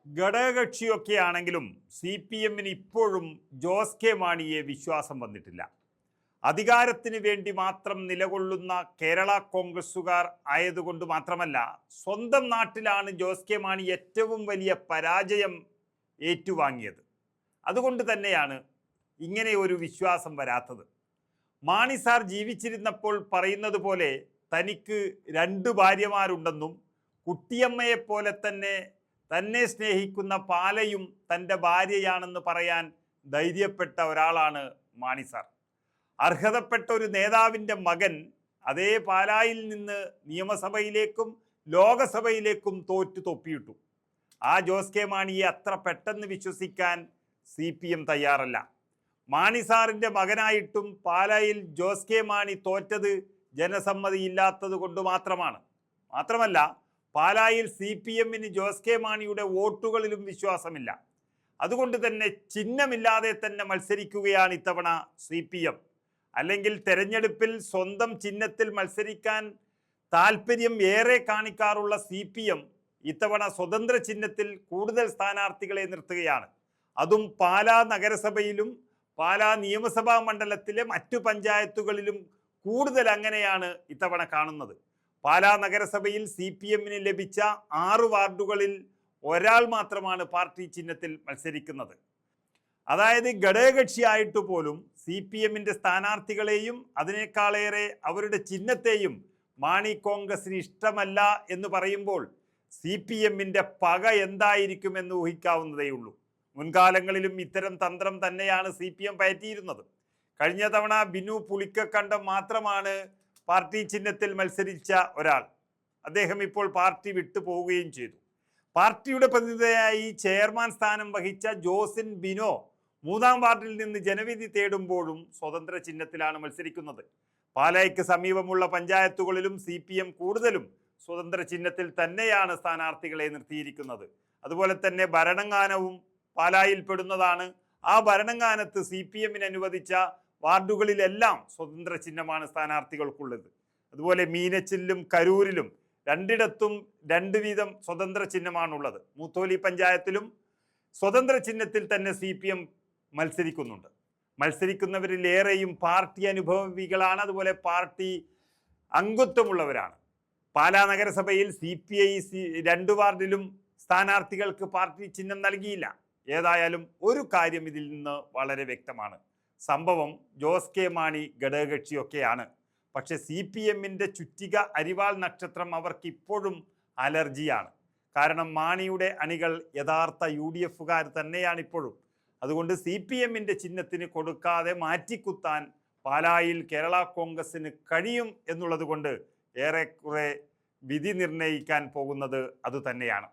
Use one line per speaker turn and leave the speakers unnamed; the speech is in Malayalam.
ഘടകകക്ഷിയൊക്കെ ആണെങ്കിലും CPM-ന് ഇപ്പോഴും ജോസ് കെ മാണിയെ വിശ്വാസം വന്നിട്ടില്ല. അധികാരത്തിന് വേണ്ടി മാത്രം നിലകൊള്ളുന്ന കേരള കോൺഗ്രസുകാർ ആയതുകൊണ്ട് മാത്രമല്ല, സ്വന്തം നാട്ടിലാണ് ജോസ് കെ മാണി ഏറ്റവും വലിയ പരാജയം ഏറ്റുവാങ്ങിയത്. അതുകൊണ്ട് തന്നെയാണ് ഇങ്ങനെ ഒരു വിശ്വാസം വരാത്തത്. മാണി സാർ ജീവിച്ചിരുന്നപ്പോൾ പറയുന്നത് പോലെ തനിക്ക് 2 ഭാര്യമാരുണ്ടെന്നും കുട്ടിയമ്മയെപ്പോലെ തന്നെ സ്നേഹിക്കുന്ന പാലയും തൻ്റെ ഭാര്യയാണെന്ന് പറയാൻ ധൈര്യപ്പെട്ട ഒരാളാണ് മാണി സാർ. അർഹതപ്പെട്ട ഒരു നേതാവിൻ്റെ മകൻ അതേ പാലായിൽ നിന്ന് നിയമസഭയിലേക്കും ലോകസഭയിലേക്കും തോറ്റു തൊപ്പിയിട്ടു. ആ ജോസ് കെ മാണിയെ അത്ര പെട്ടെന്ന് വിശ്വസിക്കാൻ CPM തയ്യാറല്ല. മാണി സാറിൻ്റെ മകനായിട്ടും പാലായിൽ ജോസ് കെ മാണി തോറ്റത് ജനസമ്മതിയില്ലാത്തത് കൊണ്ട് മാത്രമല്ല പാലായിൽ CPM-ന് ജോസ് കെ മാണിയുടെ വോട്ടുകളിലും വിശ്വാസമില്ല. അതുകൊണ്ട് തന്നെ ചിഹ്നമില്ലാതെ തന്നെ മത്സരിക്കുകയാണ് ഇത്തവണ CPM. അല്ലെങ്കിൽ തെരഞ്ഞെടുപ്പിൽ സ്വന്തം ചിഹ്നത്തിൽ മത്സരിക്കാൻ താല്പര്യം ഏറെ കാണിക്കാറുള്ള CPM ഇത്തവണ സ്വതന്ത്ര ചിഹ്നത്തിൽ കൂടുതൽ സ്ഥാനാർത്ഥികളെ നിർത്തുകയാണ്. അതും പാലാ നഗരസഭയിലും പാലാ നിയമസഭാ മണ്ഡലത്തിലെ മറ്റു പഞ്ചായത്തുകളിലും കൂടുതൽ അങ്ങനെയാണ് ഇത്തവണ കാണുന്നത്. പാലാ നഗരസഭയിൽ CPM-ന് ലഭിച്ച 6 വാർഡുകളിൽ ഒരാൾ മാത്രമാണ് പാർട്ടി ചിഹ്നത്തിൽ മത്സരിക്കുന്നത്. അതായത് ഘടകകക്ഷിയായിട്ട് പോലും CPM-ന്റെ സ്ഥാനാർത്ഥികളെയും അതിനേക്കാളേറെ അവരുടെ ചിഹ്നത്തെയും മാണി കോൺഗ്രസിന് ഇഷ്ടമല്ല എന്ന് പറയുമ്പോൾ CPM-ന്റെ പക എന്തായിരിക്കുമെന്ന് ഊഹിക്കാവുന്നതേയുള്ളൂ. മുൻകാലങ്ങളിലും ഇത്തരം തന്ത്രം തന്നെയാണ് CPM പയറ്റിയിരുന്നത്. കഴിഞ്ഞ തവണ ബിനു പുളിക്കക്കണ്ടം മാത്രമാണ് പാർട്ടി ചിഹ്നത്തിൽ മത്സരിച്ച ഒരാൾ. അദ്ദേഹം ഇപ്പോൾ പാർട്ടി വിട്ടു പോവുകയും ചെയ്തു. പാർട്ടിയുടെ പ്രതിനിധിയായി ചെയർമാൻ സ്ഥാനം വഹിച്ച ജോസിൻ ബിനോ 3-ാം വാർഡിൽ നിന്ന് ജനവിധി തേടുമ്പോഴും സ്വതന്ത്ര ചിഹ്നത്തിലാണ് മത്സരിക്കുന്നത്. പാലായ്ക്ക് സമീപമുള്ള പഞ്ചായത്തുകളിലും CPM കൂടുതലും സ്വതന്ത്ര ചിഹ്നത്തിൽ തന്നെയാണ് സ്ഥാനാർത്ഥികളെ നിർത്തിയിരിക്കുന്നത്. അതുപോലെ തന്നെ ഭരണങ്ങാനവും പാലായിൽ പെടുന്നതാണ്. ആ ഭരണങ്ങാനത്ത് CPM-ന് അനുവദിച്ച വാർഡുകളിലെല്ലാം സ്വതന്ത്ര ചിഹ്നമാണ് സ്ഥാനാർത്ഥികൾക്കുള്ളത്. അതുപോലെ മീനച്ചിലും കരൂരിലും 2ഇടത്തും 2 വീതം സ്വതന്ത്ര ചിഹ്നമാണുള്ളത്. മൂത്തോലി പഞ്ചായത്തിലും സ്വതന്ത്ര ചിഹ്നത്തിൽ തന്നെ CPM മത്സരിക്കുന്നുണ്ട്. മത്സരിക്കുന്നവരിലേറെയും പാർട്ടി അനുഭവികളാണ്, അതുപോലെ പാർട്ടി അംഗത്വമുള്ളവരാണ്. പാലാ നഗരസഭയിൽ CPI 2 വാർഡിലും സ്ഥാനാർത്ഥികൾക്ക് പാർട്ടി ചിഹ്നം നൽകിയില്ല. ഏതായാലും ഒരു കാര്യം ഇതിൽ നിന്ന് വളരെ വ്യക്തമാണ്. സംഭവം ജോസ് കെ മാണി ഘടകകക്ഷിയൊക്കെയാണ്. പക്ഷെ CPM-ന്റെ ചുറ്റിക അരിവാൾ നക്ഷത്രം അവർക്ക് ഇപ്പോഴും അലർജിയാണ്. കാരണം മാണിയുടെ അണികൾ യഥാർത്ഥ UDF-കാർ തന്നെയാണ് ഇപ്പോഴും. അതുകൊണ്ട് CPM-ന്റെ ചിഹ്നത്തിന് കൊടുക്കാതെ മാറ്റിക്കുത്താൻ പാലായിൽ കേരള കോൺഗ്രസിന് കഴിയും എന്നുള്ളത് കൊണ്ട് ഏറെക്കുറെ വിധി നിർണയിക്കാൻ പോകുന്നത് അതുതന്നെയാണ്.